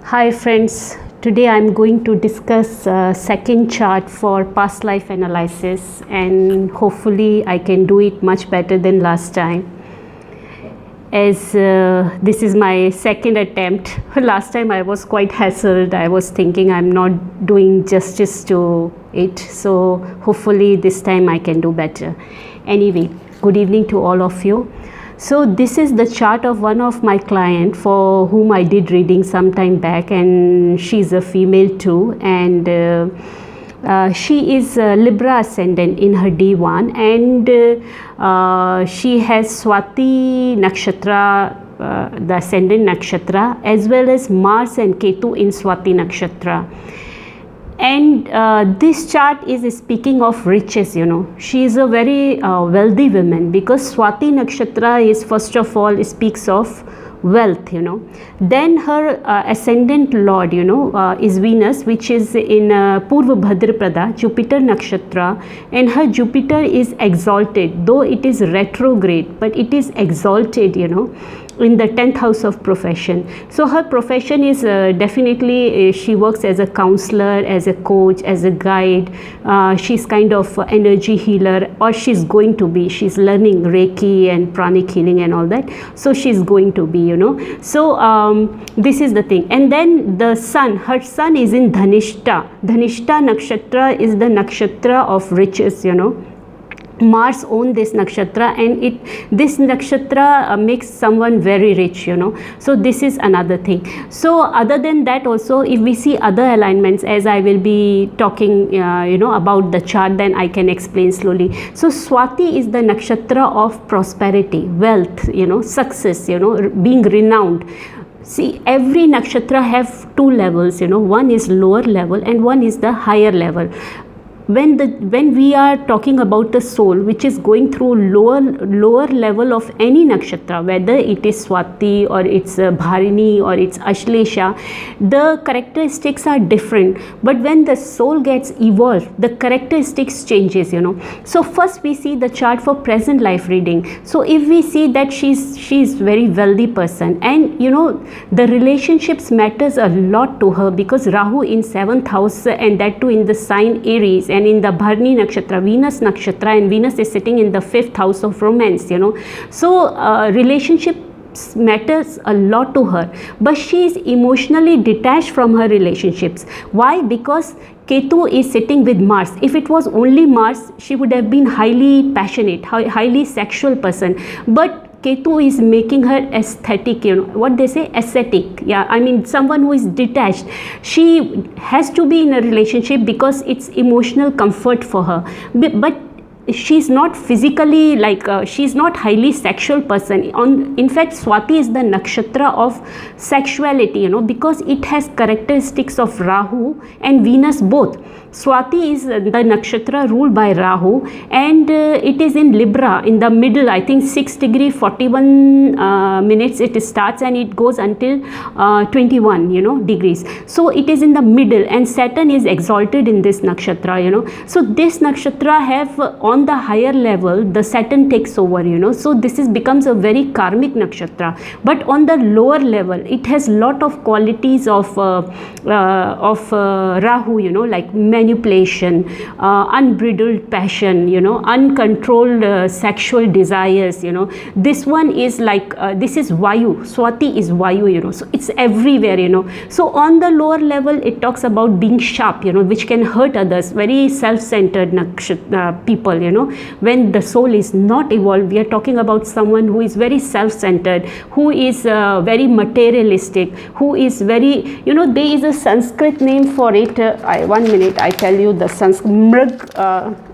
Hi friends, today I'm going to discuss second chart for past life analysis, and hopefully I can do it much better than last time, as this is my second attempt. Last time I was quite hassled. I was thinking I'm not doing justice to it, so hopefully this time I can do better. Anyway, good evening to all of you. So this is the chart of one of my client for whom I did reading some time back, and she's a female too, and she is Libra ascendant in her D1, and she has Swati Nakshatra, the ascendant Nakshatra, as well as Mars and Ketu in Swati Nakshatra. And this chart is speaking of riches. She is a very wealthy woman, because Swati Nakshatra is, first of all, speaks of wealth. Then her ascendant lord is Venus, which is in Purva Bhadrapada, Jupiter Nakshatra, and her Jupiter is exalted, though it is retrograde, but it is exalted in the 10th house of profession. So her profession is definitely, she works as a counselor, as a coach, as a guide. She's kind of energy healer, or she's going to be. She's learning Reiki and pranic healing and all that. So she's going to be, So this is the thing. And then the sun, her sun is in Dhanishta. Dhanishta Nakshatra is the nakshatra of riches, Mars owns this nakshatra, and this nakshatra makes someone very rich, So this is another thing. So other than that also, if we see other alignments, as I will be talking about the chart, then I can explain slowly. So Swati is the nakshatra of prosperity, wealth, success, being renowned. See, every nakshatra have two levels, one is lower level and one is the higher level. When we are talking about the soul, which is going through lower level of any nakshatra, whether it is Swati or it's Bharini or it's Ashlesha, the characteristics are different. But when the soul gets evolved, the characteristics changes. So first we see the chart for present life reading. So if we see that she's very wealthy person, and the relationships matters a lot to her, because Rahu in 7th house, and that too in the sign Aries, and in the Bharani Nakshatra, Venus Nakshatra, and Venus is sitting in the 5th house of romance, So relationships matters a lot to her, but she is emotionally detached from her relationships. Why? Because Ketu is sitting with Mars. If it was only Mars, she would have been highly passionate, highly sexual person. But Ketu is making her aesthetic, what they say, ascetic. Yeah, I mean someone who is detached. She has to be in a relationship because it's emotional comfort for her. But she's not physically she's not highly sexual person. In fact, Swati is the nakshatra of sexuality, because it has characteristics of Rahu and Venus both. Swati is the nakshatra ruled by Rahu, and it is in Libra, in the middle, I think 6 degree 41 minutes it starts, and it goes until 21 degrees. So it is in the middle, and Saturn is exalted in this nakshatra. So this nakshatra have on the higher level, the Saturn takes over, so this becomes a very karmic nakshatra. But on the lower level, it has lot of qualities of Rahu, like manipulation, unbridled passion, uncontrolled sexual desires. This one is this is Vayu. Swati is Vayu, so it's everywhere. So on the lower level, it talks about being sharp, which can hurt others, very self-centered people. When the soul is not evolved, we are talking about someone who is very self-centered, who is very materialistic, who is very, there is a Sanskrit name for it. 1 minute, I tell you the Sanskrit.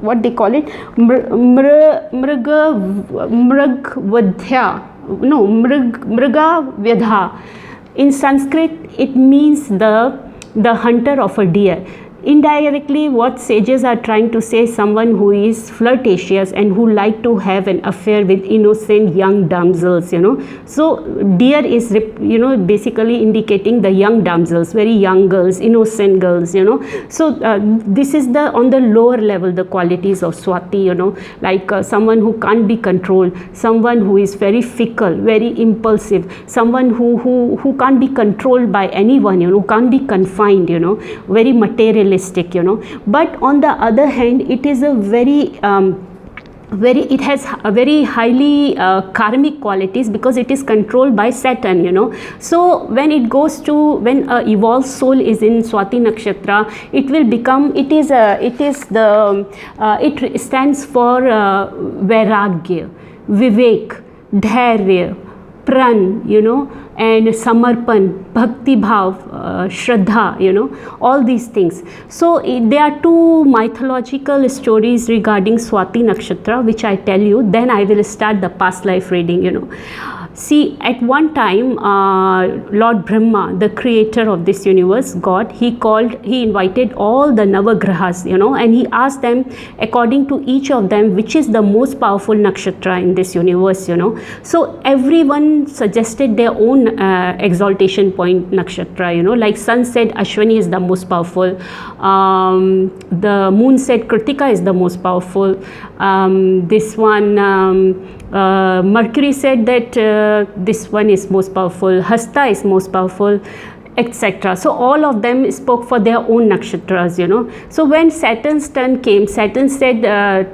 What they call it? Mriga Vyadha. In Sanskrit, it means the hunter of a deer. indirectly what sages are trying to say, someone who is flirtatious and who like to have an affair with innocent young damsels, so deer is basically indicating the young damsels, very young girls, innocent girls, so this is the on the lower level, the qualities of Swati, like someone who can't be controlled, someone who is very fickle, very impulsive, someone who can't be controlled by anyone, who can't be confined, very materialistic, but on the other hand, it is a it has a very highly karmic qualities, because it is controlled by Saturn, so when it goes to, when a evolved soul is in Swati Nakshatra, it will become, it stands for Vairagya, Vivek, Dhairya, Pran, and Samarpan, Bhakti Bhav, Shraddha, all these things. So there are two mythological stories regarding Swati Nakshatra, which I tell you, then I will start the past life reading, See, at one time, Lord Brahma, the creator of this universe, God, he invited all the Navagrahas, and he asked them, according to each of them, which is the most powerful nakshatra in this universe, So everyone suggested their own exaltation point nakshatra, like sun said Ashwini is the most powerful, the moon said Kritika is the most powerful, this one, Mercury said that this one is most powerful, Hasta is most powerful, etc. So all of them spoke for their own nakshatras, So when Saturn's turn came, Saturn said,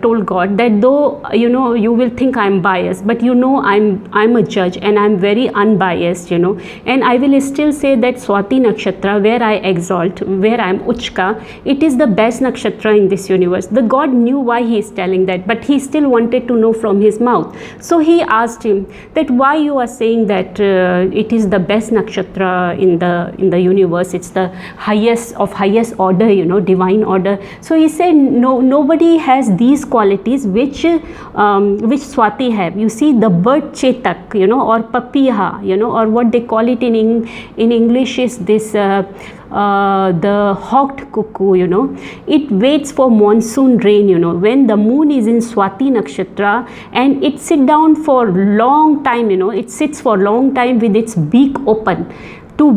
told God that though, you will think I'm biased, but I'm a judge and I'm very unbiased, and I will still say that Swati Nakshatra, where I exalt, where I'm Uchka, it is the best nakshatra in this universe. The God knew why he is telling that, but he still wanted to know from his mouth. So he asked him that why you are saying that it is the best nakshatra in the universe, it's the highest order, divine order. So he said, nobody has these qualities which Swati have. You see, the bird Chetak, or Papiha, or what they call it in English is this the hawked cuckoo, it waits for monsoon rain, when the moon is in Swati Nakshatra, and it sits down for long time, it sits for long time with its beak open, to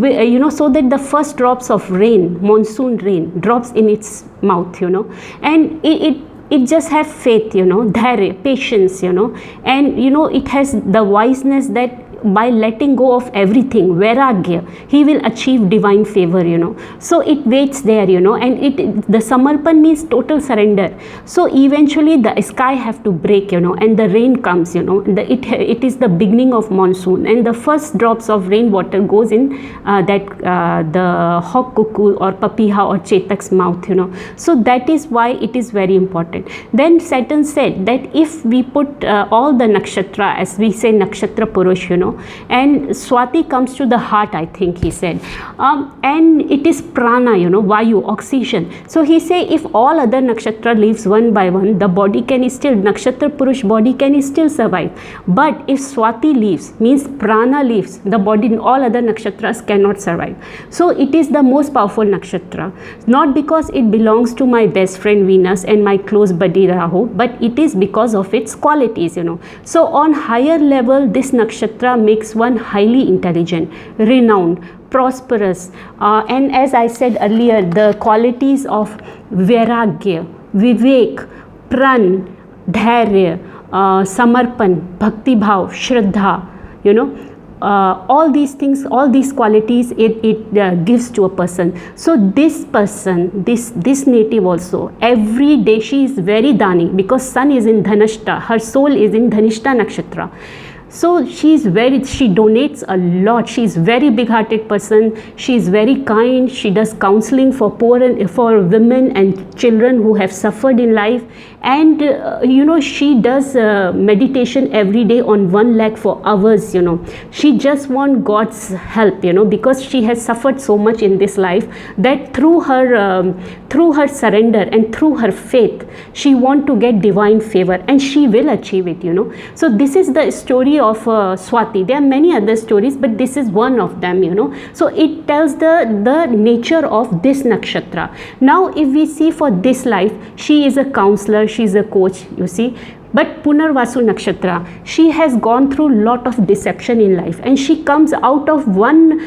so that the first drops of rain, monsoon rain, drops in its mouth, and it just have faith, dhairya, patience, and it has the wiseness that by letting go of everything, vairagya, he will achieve divine favor, So it waits there, and the samarpan means total surrender. So eventually the sky have to break, and the rain comes, it is the beginning of monsoon, and the first drops of rainwater goes in the hawk cuckoo or papiha or chetak's mouth, So that is why it is very important. Then Saturn said that if we put all the nakshatra, as we say nakshatra purush, and Swati comes to the heart, I think he said, and it is prana, vayu, oxygen. So he say if all other nakshatra leaves one by one, the body can still, nakshatra purush body can still survive. But if Swati leaves, means prana leaves, the body, all other nakshatras cannot survive. So it is the most powerful nakshatra, not because it belongs to my best friend Venus and my close buddy Rahu, but it is because of its qualities, So on higher level, this nakshatra makes one highly intelligent, renowned, prosperous, and as I said earlier, the qualities of vairagya, vivek, pran, dhairya, samarpan, bhakti bhav, shraddha, all these things, all these qualities it gives to a person. So this person, this native also, every day she is very dani, because sun is in Dhanashta, her soul is in Dhanishta Nakshatra. So she donates a lot. She is very big-hearted person. She is very kind. She does counseling for for women and children who have suffered in life. And she does meditation every day on one leg for hours. She just wants God's help. Because she has suffered so much in this life that through her surrender and through her faith, she wants to get divine favor, and she will achieve it. So this is the story of Swati. There are many other stories, but this is one of them, you know. So it tells the nature of this nakshatra. Now if we see for this life, she is a counselor, she is a coach, you see. But Punarvasu Nakshatra, she has gone through lot of deception in life, and she comes out of one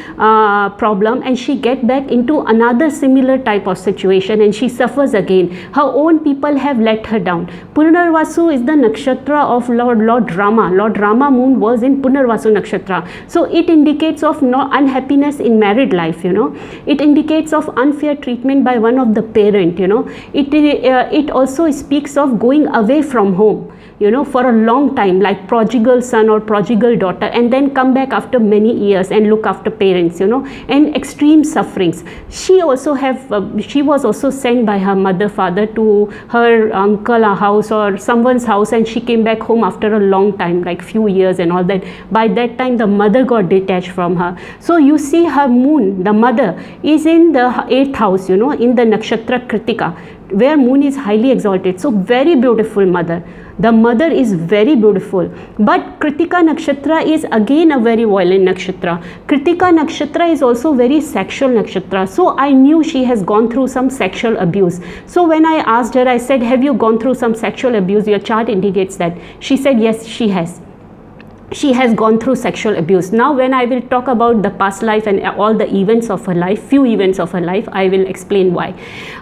problem and she get back into another similar type of situation, and she suffers again. Her own people have let her down. Punarvasu is the nakshatra of Lord Rama. Lord Rama moon was in Punarvasu Nakshatra. So it indicates of no unhappiness in married life, you know. It indicates of unfair treatment by one of the parent, you know. It also speaks of going away from home, you know, for a long time, like prodigal son or prodigal daughter, and then come back after many years and look after parents, you know, and extreme sufferings. She also she was also sent by her mother, father to her uncle house or someone's house, and she came back home after a long time, like few years and all that. By that time the mother got detached from her. So you see her moon, the mother, is in the 8th house, you know, in the nakshatra Kritika, where moon is highly exalted. So very beautiful mother. The mother is very beautiful. But Kritika Nakshatra is again a very violent nakshatra. Kritika Nakshatra is also very sexual nakshatra. So I knew she has gone through some sexual abuse. So when I asked her, I said, have you gone through some sexual abuse? Your chart indicates that. She said, yes, she has. She has gone through sexual abuse. Now when I will talk about the past life and all the events of her life, few events of her life, I will explain why,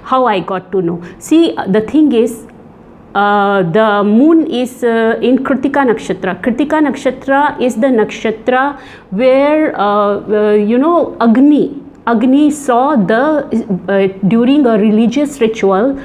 how I got to know. See, the thing is, the moon is in Kritika Nakshatra. Kritika Nakshatra is the nakshatra where, you know, Agni saw during a religious ritual,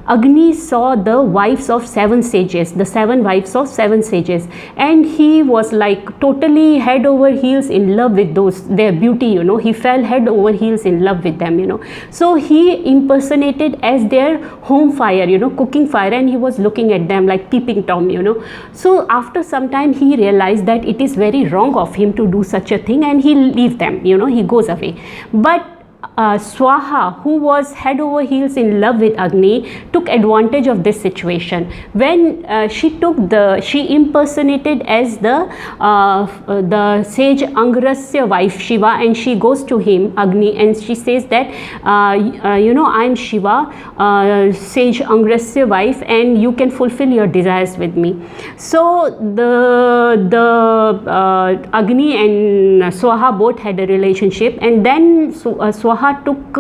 Agni saw the wives of 7 sages, the 7 wives of 7 sages, and he was like totally head over heels in love with their beauty, you know. He fell head over heels in love with them, you know. So he impersonated as their home fire, you know, cooking fire, and he was looking at them like peeping Tom, you know. So after some time he realized that it is very wrong of him to do such a thing, and he leaves them, you know, he goes away. But Swaha, who was head over heels in love with Agni, took advantage of this situation. When she impersonated as the sage Angrasya wife Shiva, and she goes to him, Agni, and she says that you know, I am Shiva, sage Angrasya wife, and you can fulfill your desires with me. So the Agni and Swaha both had a relationship, and then Swaha took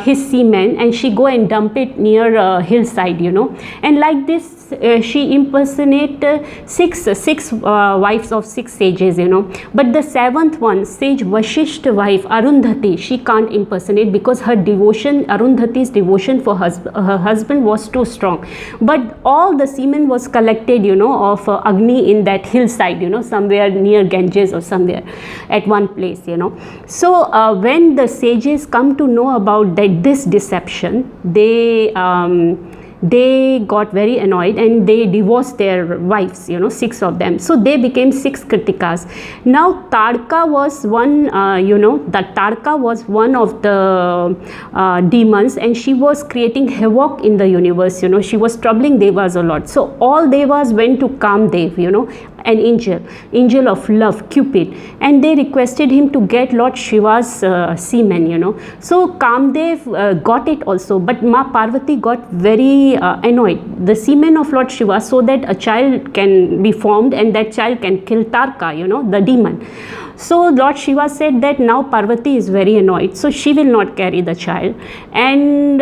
his semen and she go and dump it near a hillside, you know, and like this she impersonate six wives of 6 sages, you know. But the 7th one, sage Vashishta wife Arundhati, she can't impersonate because her devotion, Arundhati's devotion for her husband was too strong. But all the semen was collected, you know, of Agni in that hillside, you know, somewhere near Ganges or somewhere at one place, you know. So when the sages come to know about this deception, they got very annoyed and they divorced their wives, you know, 6 of them. So they became 6 Kritikas. Now Tadka was one, you know, that Tadka was one of the demons, and she was creating havoc in the universe, you know. She was troubling Devas a lot. So all Devas went to Kamdev, you know, an angel of love, Cupid, and they requested him to get Lord Shiva's semen, you know. So Kamdev got it also, but Ma Parvati got very annoyed, the semen of Lord Shiva, so that a child can be formed and that child can kill Tarka, you know, the demon. So Lord Shiva said that now Parvati is very annoyed, so she will not carry the child, and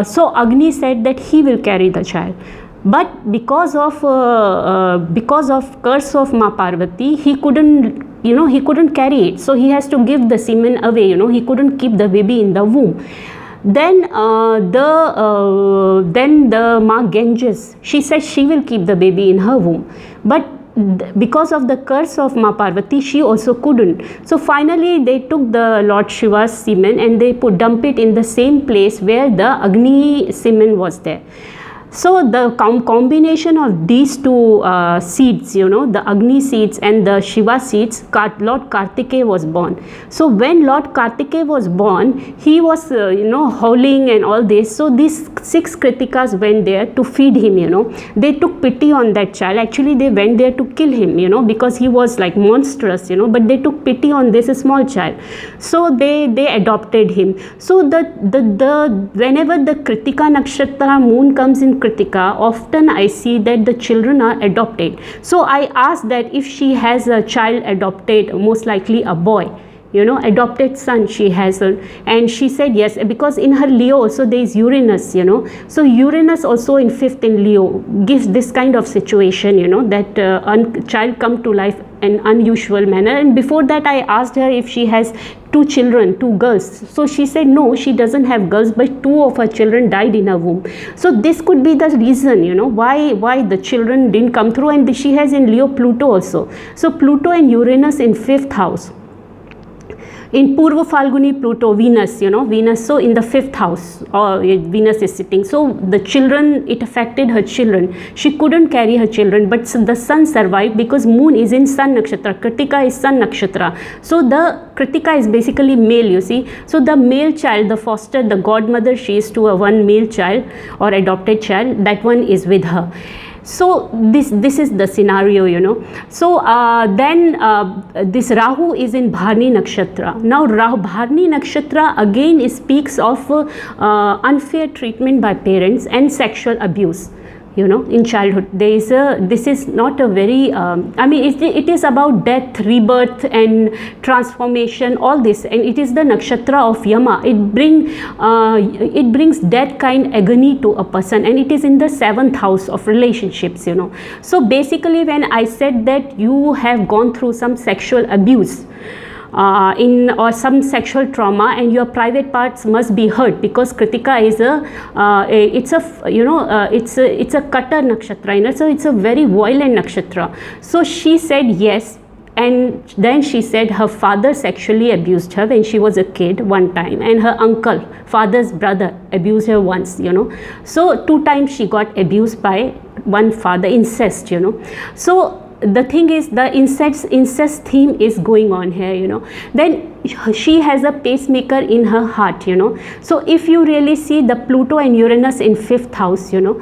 so Agni said that he will carry the child. But because of curse of Ma Parvati, he couldn't, you know, he couldn't carry it. So he has to give the semen away, you know. He couldn't keep the baby in the womb. Then the Ma Ganges, she said she will keep the baby in her womb. But because of the curse of Ma Parvati, she also couldn't. So finally they took the Lord Shiva's semen and they dump it in the same place where the Agni semen was there. So the combination of these two seeds, you know, the Agni seeds and the Shiva seeds, Lord Kartikeya was born. So when Lord Kartikeya was born, he was, you know, howling and all this. So these 6 Kritikas went there to feed him, you know. They took pity on that child. Actually, they went there to kill him, you know, because he was like monstrous, you know, but they took pity on this small child. So they adopted him. So whenever the Kritika Nakshatra moon comes in Kritika, often I see that the children are adopted. So I asked that if she has a child adopted, most likely a boy, you know, adopted son she has, and she said yes, because in her Leo also there is Uranus, you know. So Uranus also in 5th in Leo gives this kind of situation, you know, that child come to life in unusual manner. And before that I asked her if she has 2 children, 2 girls. So she said no, she doesn't have girls, but 2 of her children died in her womb. So this could be the reason, you know, why the children didn't come through. And she has in Leo Pluto also. So Pluto and Uranus in 5th house. In Purva Falguni, Pluto, Venus, you know, Venus, so in the 5th house, or Venus is sitting. So the children, it affected her children. She couldn't carry her children, but the sun survived because moon is in Sun Nakshatra. Kritika is Sun Nakshatra. So the Kritika is basically male, you see. So the male child, the foster, the godmother she is to a one male child or adopted child, that one is with her. So this is the scenario, you know. So then this Rahu is in Bharni Nakshatra. Now Bharni Nakshatra again speaks of unfair treatment by parents and sexual abuse, you know, in childhood. There is this is not a very I mean it is about death, rebirth and transformation, all this, and it is the nakshatra of Yama. It brings death kind agony to a person, and it is in the 7th house of relationships, you know. So basically when I said that you have gone through some sexual abuse or some sexual trauma, and your private parts must be hurt, because Kritika is it's a Kata nakshatra, you know, so it's a very violent nakshatra. So she said yes. And then she said her father sexually abused her when she was a kid one time, and her uncle, father's brother, abused her once, you know. So 2 times she got abused by one father, incest, you know. So the thing is, the incest theme is going on here, you know. Then she has a pacemaker in her heart, you know. So if you really see the Pluto and Uranus in 5th house, you know,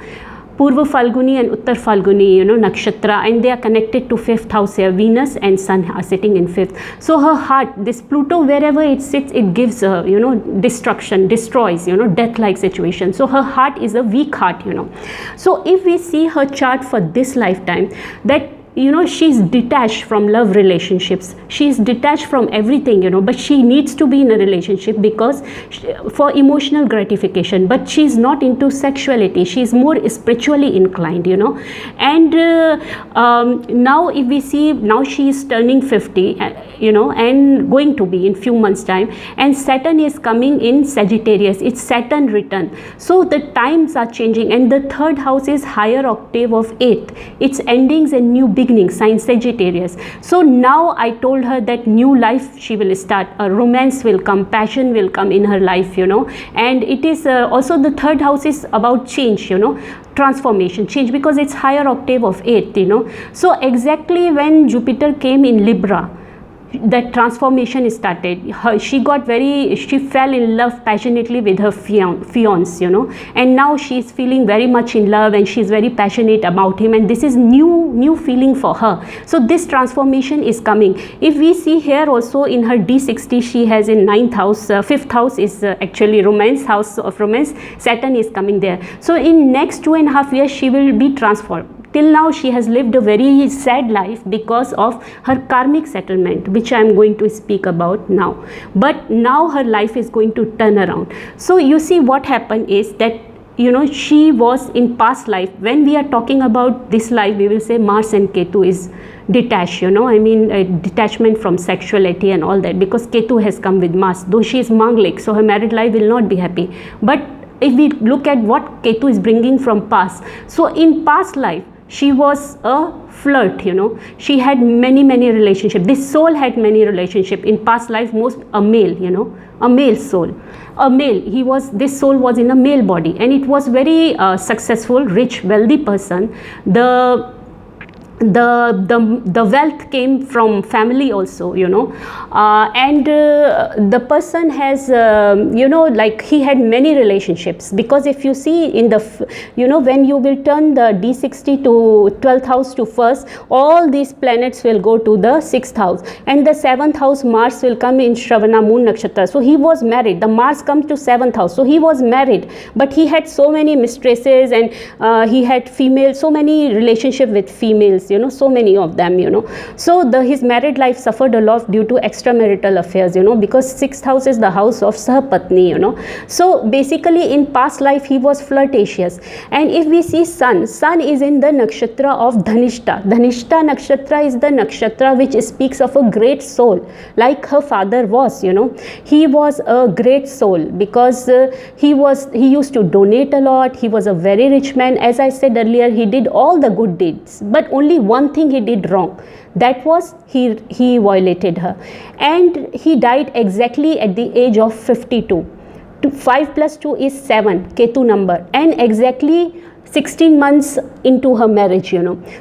Purva Falguni and Uttar Falguni, you know, nakshatra, and they are connected to 5th house here. Venus and Sun are sitting in 5th. So her heart, this Pluto, wherever it sits, it gives, you know, destruction, destroys, you know, death-like situation. So her heart is a weak heart, you know. So if we see her chart for this lifetime, that, you know, she's detached from love relationships, she's detached from everything, you know, but she needs to be in a relationship because for emotional gratification, but she's not into sexuality, she's more spiritually inclined, you know. And now if we see, now she is turning 50, you know, and going to be in few months time, and Saturn is coming in Sagittarius, it's Saturn return. So the times are changing, and the 3rd house is higher octave of 8th, it's endings and new beginning, sign Sagittarius. So now I told her that new life she will start, a romance will come, passion will come in her life, you know. And it is also the 3rd house is about change, you know, transformation, change, because it's higher octave of 8th, you know. So exactly when Jupiter came in Libra, that transformation started. She fell in love passionately with her fiance, you know, and now she is feeling very much in love, and she is very passionate about him, and this is new feeling for her. So this transformation is coming. If we see here also in her D60, she has in 9th house, 5th house is actually romance, house of romance, Saturn is coming there. So in next 2.5 years she will be transformed. Till now she has lived a very sad life because of her karmic settlement, which I am going to speak about now. But now her life is going to turn around. So you see what happened is that, you know, she was in past life. When we are talking about this life, we will say Mars and Ketu is detached, you know, I mean detachment from sexuality and all that, because Ketu has come with Mars, though she is Manglik, so her married life will not be happy. But if we look at what Ketu is bringing from past, so in past life She was a flirt, she had many relationships. This soul had many relationships in past life, most a male, a male soul, a male. This soul was in a male body, and it was very successful, rich, wealthy person. The wealth came from family also, and the person has like he had many relationships, because if you see in the when you will turn the D60 to 12th house to first, all these planets will go to the 6th house, and the 7th house Mars will come in Shravana moon nakshatra. So he was married. The Mars comes to 7th house, so he was married, but he had so many mistresses, and he had females, so many relationship with females, so many of them, so his married life suffered a lot due to extramarital affairs, because 6th house is the house of sahapatni, so basically in past life he was flirtatious. And if we see sun is in the nakshatra of Dhanishta. Dhanishta nakshatra is the nakshatra which speaks of a great soul, like her father was, he was a great soul, because he used to donate a lot. He was a very rich man. As I said earlier, he did all the good deeds, but only one thing he did wrong, that was he violated her, and he died exactly at the age of 52. 5 plus 2 is 7, Ketu number, and exactly 16 months into her marriage,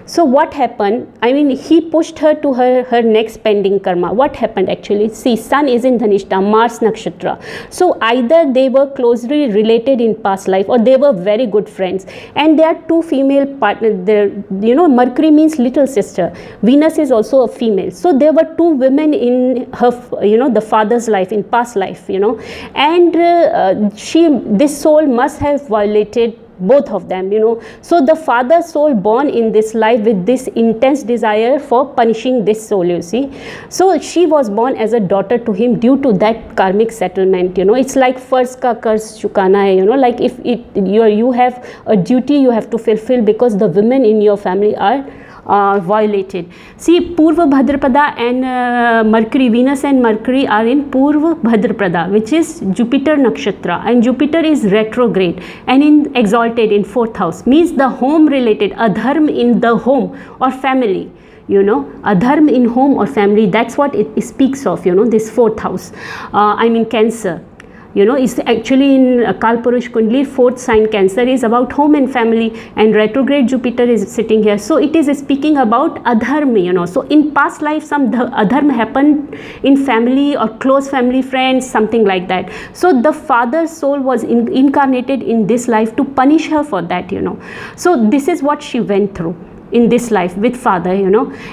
So what happened? I mean, he pushed her to her next pending karma. What happened actually? See, sun is in Dhanishta, Mars nakshatra. So either they were closely related in past life, or they were very good friends. And there are two female partners there. Mercury means little sister. Venus is also a female. So there were two women in her, the father's life, in past life, and this soul must have violated both of them, so the father's soul born in this life with this intense desire for punishing this soul, you see. So she was born as a daughter to him due to that karmic settlement, it's like first ka कर्ज चुकाना है, like if you have a duty you have to fulfill, because the women in your family are violated. See, Purva Bhadrapada and Mercury, Venus and Mercury are in Purva Bhadrapada, which is Jupiter Nakshatra, and Jupiter is retrograde and exalted in 4th house, means the home related, adharm in the home or family. Adharm in home or family, that's what it speaks of, this 4th house. I mean Cancer. It's actually in Kalpurush Kundli, 4th sign Cancer is about home and family, and retrograde Jupiter is sitting here. So it is speaking about adharm, So in past life, some adharm happened in family or close family friends, something like that. So the father's soul was incarnated in this life to punish her for that, So this is what she went through in this life with father,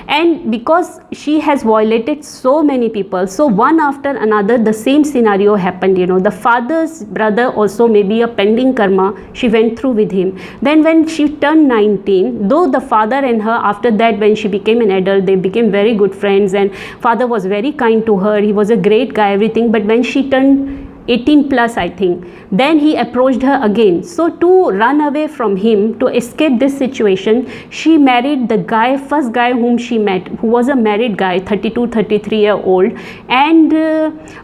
and because she has violated so many people, so one after another the same scenario happened, the father's brother also maybe a pending karma she went through with him. Then when she turned 19, though the father and her, after that when she became an adult, they became very good friends, and father was very kind to her, he was a great guy, everything. But when she turned 18 plus, I think, then he approached her again. So to run away from him, to escape this situation, she married the first guy whom she met, who was a married guy, 33-year-old, and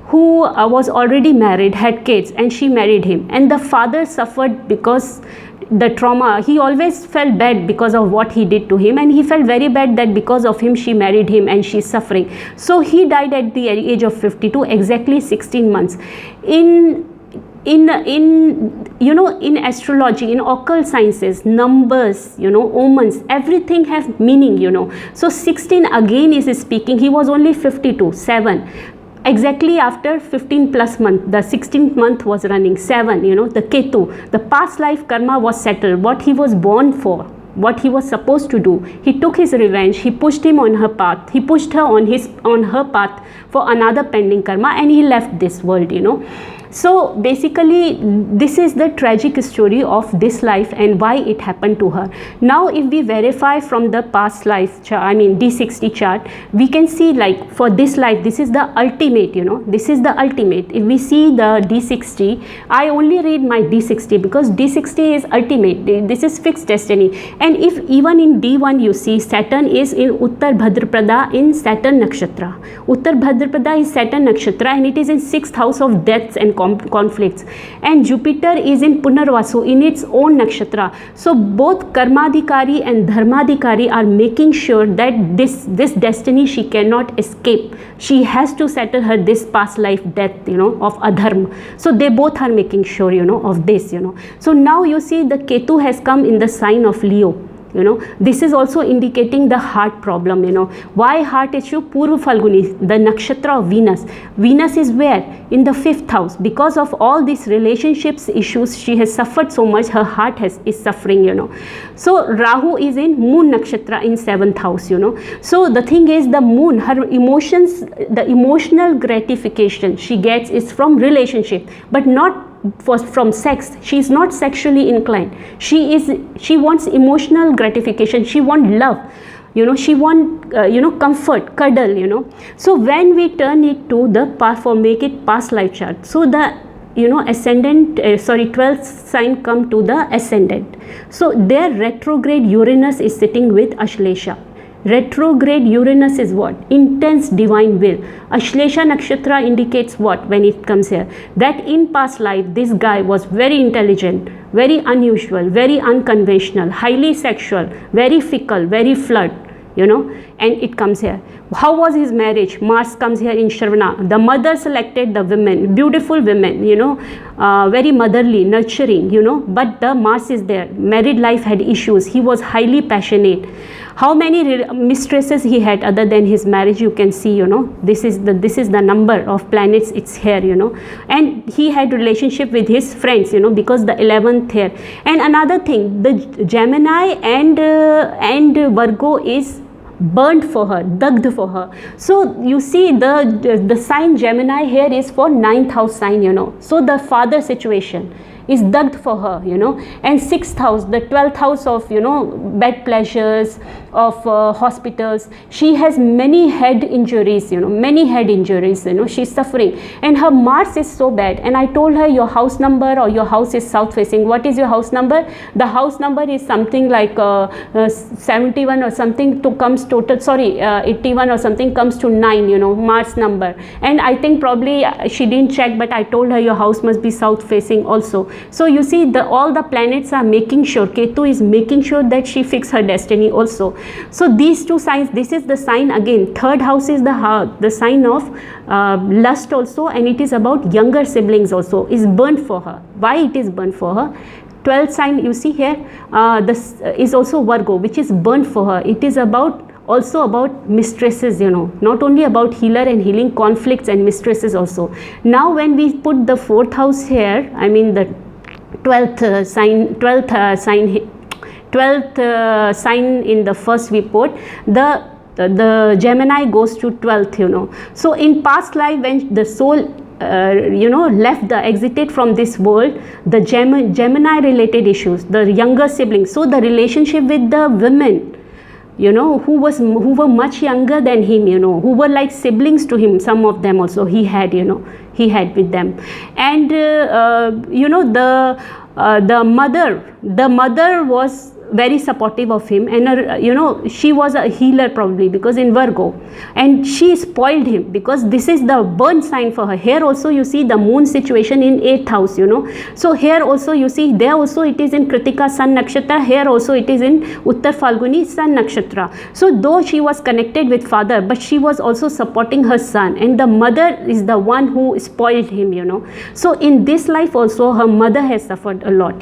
who was already married, had kids, and she married him. And the father suffered because the trauma, he always felt bad because of what he did to him, and he felt very bad that because of him she married him and she's suffering. So he died at the age of 52, exactly 16 months. In astrology, in occult sciences, numbers, omens, everything have meaning, So 16 again is speaking, he was only 52, 7. Exactly after 15 plus month, the 16th month was running, 7, the Ketu, the past life karma was settled, what he was born for, what he was supposed to do. He took his revenge, he pushed him on her path, he pushed her on her path for another pending karma, and he left this world, So basically this is the tragic story of this life and why it happened to her. Now if we verify from the past life chart, I mean D60 chart, we can see like for this life, this is the ultimate, this is the ultimate. If we see the D60, I only read my D60 because D60 is ultimate, this is fixed destiny. And if even in D1 you see Saturn is in Uttar Bhadrapada in Saturn Nakshatra. Uttar Bhadrapada is Saturn Nakshatra, and it is in 6th house of deaths and conflicts. And Jupiter is in Punarvasu, in its own nakshatra. So both Karmadhikari and Dharmadhikari are making sure that this destiny she cannot escape. She has to settle her this past life death, of adharma. So they both are making sure, of this, So now you see the Ketu has come in the sign of Leo. This is also indicating the heart problem. Why heart issue? Purva Falguni, the nakshatra of Venus. Venus is where? In the 5th house. Because of all these relationships issues, she has suffered so much, her heart is suffering. So Rahu is in Moon nakshatra in 7th house. So the thing is, the Moon, her emotions, the emotional gratification she gets is from relationship, but not from sex. She is not sexually inclined. She wants emotional gratification. She wants love. She wants comfort, cuddle. So when we turn it to the make it past life chart. So the ascendant 12th sign come to the ascendant. So their retrograde Uranus is sitting with Ashlesha. Retrograde Uranus is what? Intense divine will. Ashlesha Nakshatra indicates what when it comes here? That in past life this guy was very intelligent, very unusual, very unconventional, highly sexual, very fickle, very flirt, and it comes here. How was his marriage? Mars comes here in Shravana. The mother selected the women, beautiful women, very motherly, nurturing, but the Mars is there. Married life had issues. He was highly passionate. How many mistresses he had other than his marriage? You can see, this is the number of planets. It's here, and he had relationship with his friends, because the 11th here. And another thing, the Gemini and Virgo is burnt for her, dugd for her. So you see the sign Gemini here is for 9th house sign, So the father situation is dugd for her, and 6th house, the 12th house of, bed pleasures, of hospitals. She has many head injuries, she's suffering, and her Mars is so bad. And I told her, your house number or your house is south facing. What is your house number? The house number is something like 71 or something comes total, 81 or something comes to 9, Mars number. And I think probably she didn't check, but I told her your house must be south facing also. So you see, all the planets are making sure, Ketu is making sure that she fix her destiny also. So these two signs, this is the sign again. 3rd house is the sign of lust also, and it is about younger siblings also, is burnt for her. Why it is burnt for her? 12th sign you see here, this is also Virgo, which is burnt for her. It is also about mistresses, not only about healer and healing, conflicts and mistresses also. Now when we put the 4th house here, I mean the 12th sign in the first we put, the Gemini goes to 12th, So in past life when the soul exited from this world, the Gemini related issues, the younger siblings, so the relationship with the women, who were much younger than him, who were like siblings to him, some of them also he had with them. And the mother was very supportive of him, and her, she was a healer probably, because in Virgo, and she spoiled him, because this is the burn sign for her. Here also you see the moon situation in 8th house, so here also you see, there also it is in Kritika Sun Nakshatra, here also it is in Uttar Falguni Sun Nakshatra. So though she was connected with father, but she was also supporting her son, and the mother is the one who spoiled him, So in this life also her mother has suffered a lot,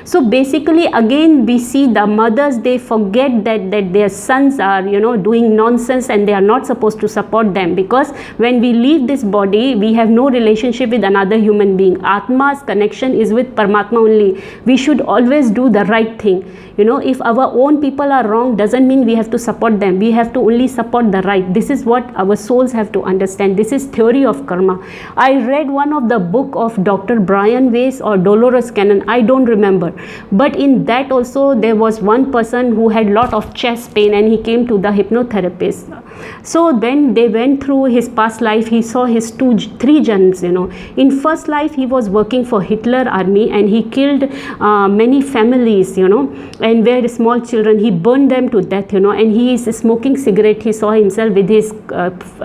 So basically again we see the mothers, they forget that their sons are, doing nonsense, and they are not supposed to support them, because when we leave this body, we have no relationship with another human being. Atma's connection is with Paramatma only. We should always do the right thing. If our own people are wrong, doesn't mean we have to support them. We have to only support the right. This is what our souls have to understand. This is theory of karma. I read one of the book of Dr. Brian Weiss or Dolores Cannon, I don't remember, but in that also there was one person who had lot of chest pain, and he came to the hypnotherapist. So when they went through his past life, he saw his three jans, you know. In first life, he was working for Hitler army, and he killed many families, you know, and were small children. He burned them to death, you know, and he is smoking cigarette. He saw himself with his,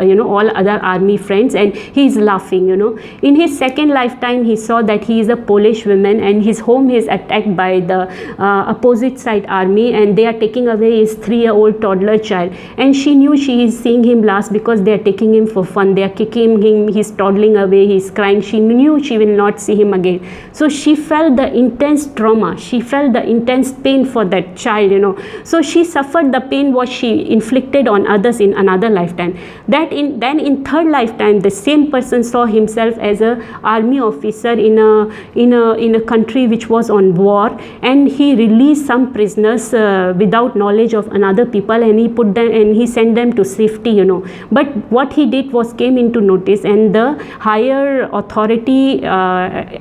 you know, all other army friends, and he is laughing, you know. In his second lifetime, he saw that he is a Polish woman, and his home is attacked by the opposite side army, and they are taking away his 3-year-old toddler child, and she knew she is seeing him last because they are taking him for fun. They are kicking him, he's toddling away, he's crying. She knew she will not see him again. So she felt the intense trauma, she felt the intense pain for that child, you know. So she suffered the pain what she inflicted on others in another lifetime. Then in third lifetime, the same person saw himself as a army officer in a country which was on war, and he released some prisoners without knowledge of another people, and he put them and he sent them to safety, you know. But what he did was came into notice, and the higher authority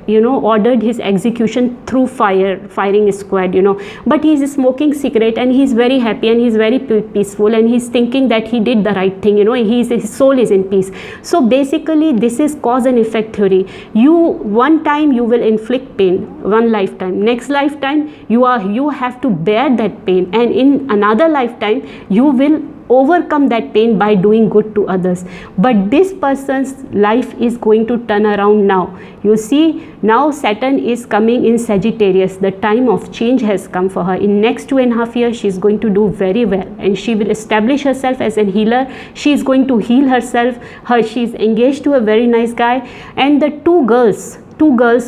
you know, ordered his execution through firing squad, you know. But he is smoking cigarette, and he is very happy, and he is very peaceful, and he is thinking that he did the right thing, you know. His soul is in peace. So basically this is cause and effect theory. One time you will inflict pain, one lifetime, next lifetime you have to bear that pain, and in another lifetime you will overcome that pain by doing good to others. But this person's life is going to turn around now. You see, now Saturn is coming in Sagittarius. The time of change has come for her. In next 2.5 years, she is going to do very well, and she will establish herself as a healer. She is going to heal herself. She is engaged to a very nice guy, and the two girls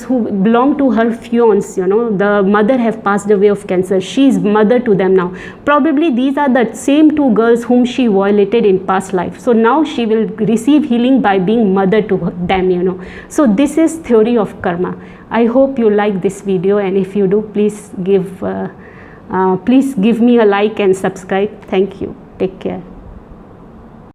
who belong to her fiance, you know, the mother have passed away of cancer. She is mother to them now. Probably these are the same two girls whom she violated in past life. So now she will receive healing by being mother to them, you know. So this is theory of karma. I hope you like this video, and if you do, please give me a like and subscribe. Thank you. Take care.